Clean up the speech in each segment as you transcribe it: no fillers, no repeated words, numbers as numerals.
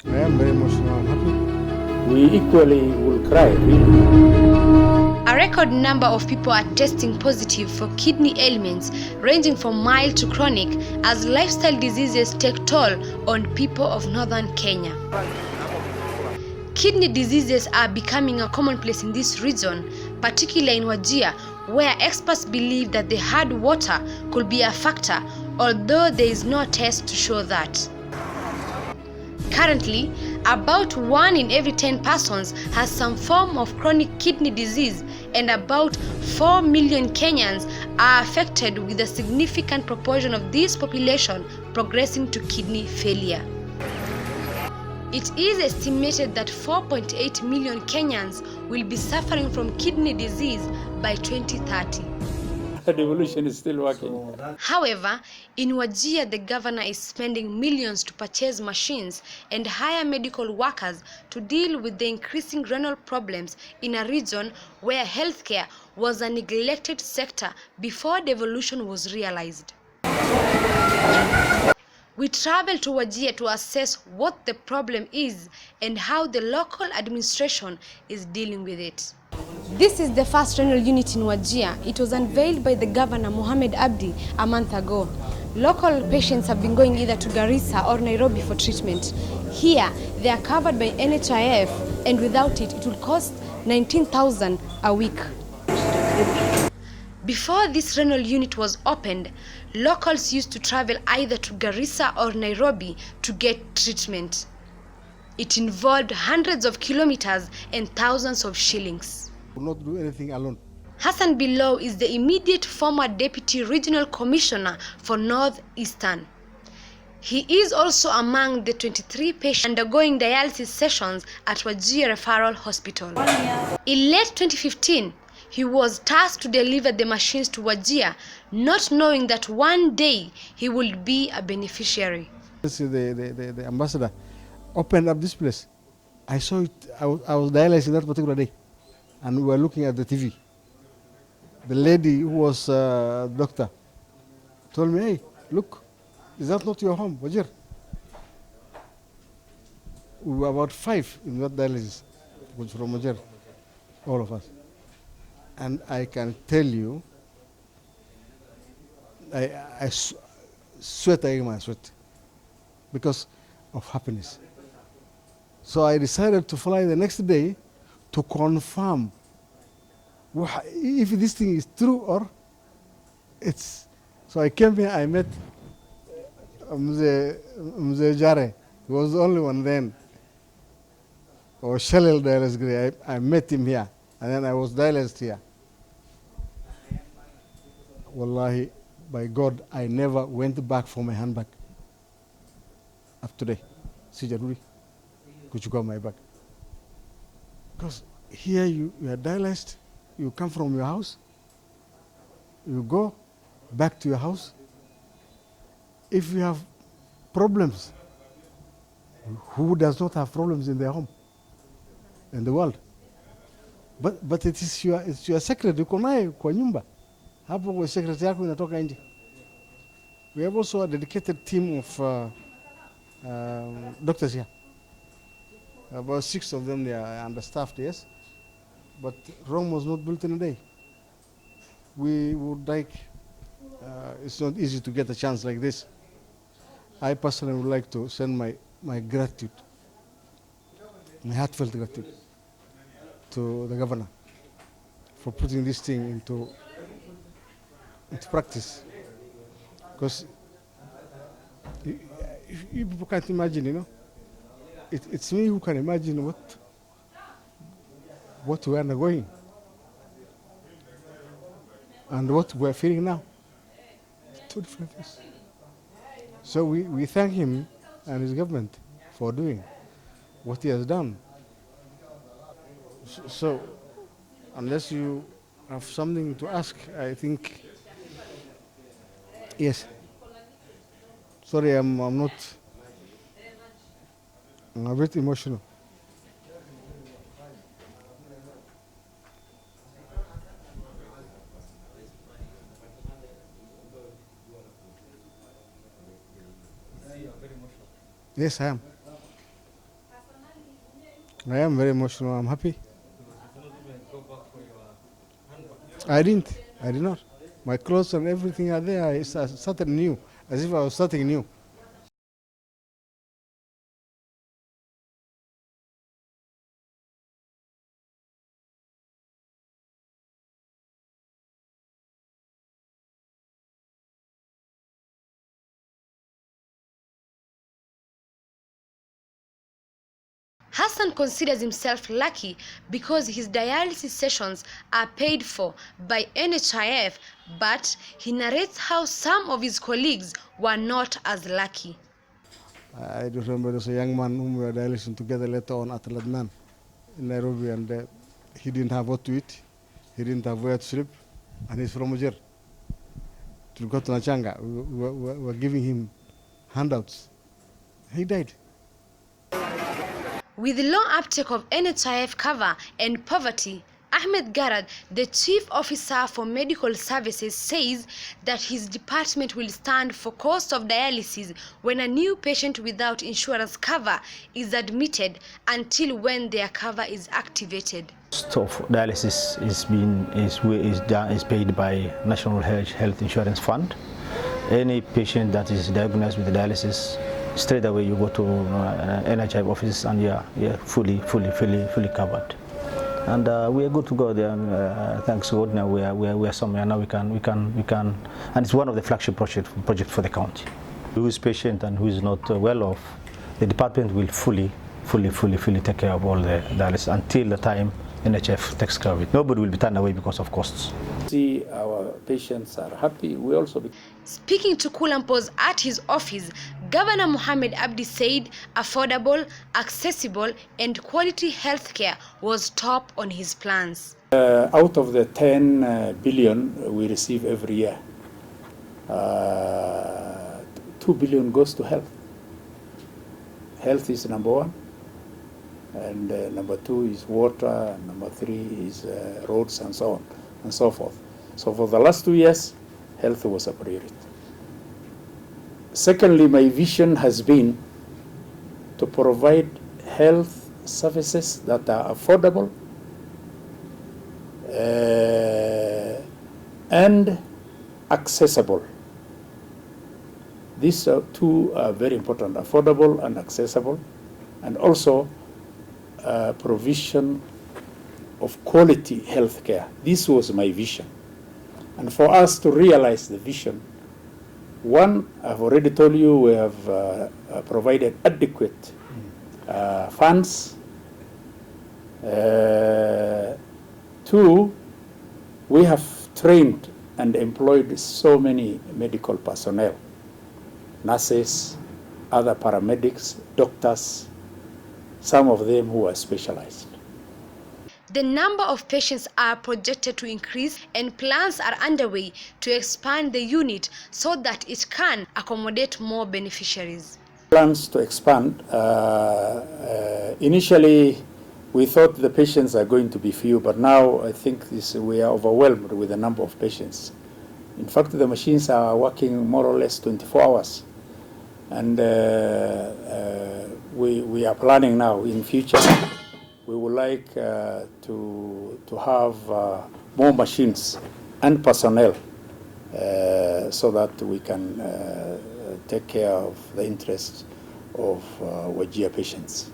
I am very emotional and happy. We equally will cry, really. A record number of people are testing positive for kidney ailments ranging from mild to chronic as lifestyle diseases take toll on people of northern Kenya. Kidney diseases are becoming a commonplace in this region, particularly in Wajir, where experts believe that the hard water could be a factor, although there is no test to show that. Currently, about 1 in every 10 persons has some form of chronic kidney disease, and about 4 million Kenyans are affected, with a significant proportion of this population progressing to kidney failure. It is estimated that 4.8 million Kenyans will be suffering from kidney disease by 2030. Devolution is still working. However, in Wajir, the governor is spending millions to purchase machines and hire medical workers to deal with the increasing renal problems in a region where healthcare was a neglected sector before devolution was realized. We travel to Wajir to assess what the problem is and how the local administration is dealing with it. This is the first renal unit in Wajir. It was unveiled by the governor Mohamed Abdi a month ago. Local patients have been going either to Garissa or Nairobi for treatment. Here, they are covered by NHIF, and without it, it will cost 19,000 a week. Before this renal unit was opened, locals used to travel either to Garissa or Nairobi to get treatment. It involved hundreds of kilometers and thousands of shillings. Will not do anything alone. Hassan Below is the immediate former Deputy Regional Commissioner for North Eastern. He is also among the 23 patients undergoing dialysis sessions at Wajir Referral Hospital. In late 2015, he was tasked to deliver the machines to Wajir, not knowing that one day he would be a beneficiary. The ambassador opened up this place. I saw it. I was dialyzing that particular day, and we were looking at the TV. The lady who was doctor told me, "Hey, look, is that not your home, Wajir?" We were about 5 in that dialysis, which from Wajir, all of us. And I can tell you, I sweat, I sweat, because of happiness. So I decided to fly the next day to confirm if this thing is true or it's. So I came here, I met Mzee Jare. He was the only one then. Or Shalil dialysis. I met him here, and then I was dialyzed here. Wallahi, by God, I never went back for my handbag. Up today, Sijaruri, kuchukua my bag. Because here you are dialyzed, you come from your house, you go back to your house. If you have problems, who does not have problems in their home, in the world? But it's your secret, uko naye kwa nyumba. Hapo kwa secret yako inatoka nje. We have also a dedicated team of doctors here. About 6 of them, they are understaffed, yes. But Rome was not built in a day. We would like, it's not easy to get a chance like this. I personally would like to send my gratitude, my heartfelt gratitude to the governor for putting this thing into practice. Because you people can't imagine, you know. It's me who can imagine what we're undergoing and what we're feeling now. Two different things. So we thank him and his government for doing what he has done. So unless you have something to ask, I think, yes. Sorry, I'm not. I'm a bit emotional. Yes, I am. I am very emotional. I'm happy. I didn't. I did not. My clothes and everything are there. I started new, as if I was starting new. Hassan considers himself lucky because his dialysis sessions are paid for by NHIF, but he narrates how some of his colleagues were not as lucky. I do remember there's a young man whom we were dialyzing together later on at Ladman in Nairobi, and he didn't have what to eat, he didn't have where to sleep, and he's from Wajir. To go to Nachanga, we were giving him handouts. He died. With the low uptake of NHIF cover and poverty, Ahmed Garad, the Chief Officer for Medical Services, says that his department will stand for cost of dialysis when a new patient without insurance cover is admitted until when their cover is activated. Cost of dialysis is paid by National Health Insurance Fund. Any patient that is diagnosed with dialysis, straight away you go to NHIF office and you're fully covered. And we are good to go there. And, thanks God, now we are somewhere now. We can, and it's one of the flagship project for the county. Who is patient and who is not well off, the department will fully take care of all the dialysis until the time NHIF takes care of it. Nobody will be turned away because of costs. See, our patients are happy. We also be Speaking to Kulan at his office, Governor Mohamed Abdi said affordable, accessible and quality healthcare was top on his plans. out of the 10 billion we receive every year, 2 billion goes to health. Health is number one, and number two is water, and number three is roads, and so on and so forth. So for the last 2 years, health was a priority. Secondly, my vision has been to provide health services that are affordable and accessible. These two are very important: affordable and accessible, and also provision of quality health care. This was my vision. And for us to realize the vision, one, I've already told you, we have provided adequate funds. Two, we have trained and employed so many medical personnel, nurses, other paramedics, doctors, some of them who are specialized. The number of patients are projected to increase and plans are underway to expand the unit so that it can accommodate more beneficiaries. Plans to expand. Initially, we thought the patients are going to be few, but now I think we are overwhelmed with the number of patients. In fact, the machines are working more or less 24 hours. And we are planning now in future. We would like to have more machines and personnel so that we can take care of the interests of Wajir patients.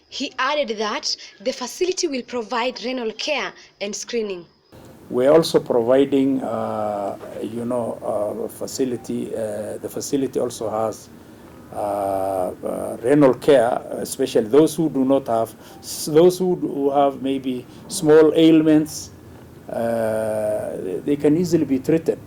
He added that the facility will provide renal care and screening. We're also providing, facility. The facility also has renal care, especially those who do not have, those who have maybe small ailments, they can easily be treated.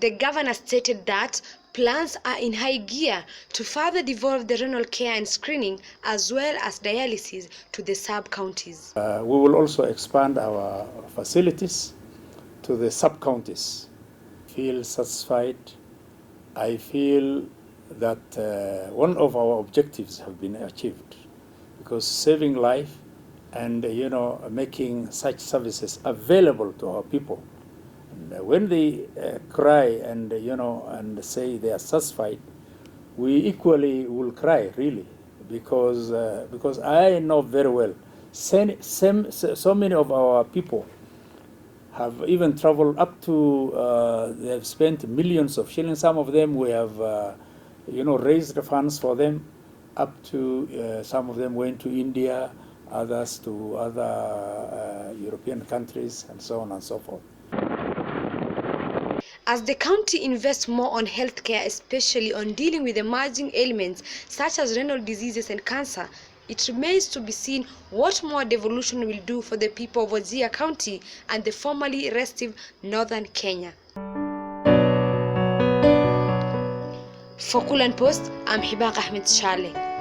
The governor stated that plans are in high gear to further devolve the renal care and screening as well as dialysis to the sub-counties. We will also expand our facilities to the sub-counties. Feel satisfied. I feel that one of our objectives have been achieved, because saving life and making such services available to our people. And when they cry and and say they are satisfied, we equally will cry, really, because I know very well so many of our people have even traveled up to, they have spent millions of shillings. Some of them we have, raised the funds for them up to, some of them went to India, others to other European countries, and so on and so forth. As the county invests more on healthcare, especially on dealing with emerging ailments such as renal diseases and cancer, it remains to be seen what more devolution will do for the people of Wajir County and the formerly restive northern Kenya. For Kulan Post, I'm Hibaq Ahmed Shale.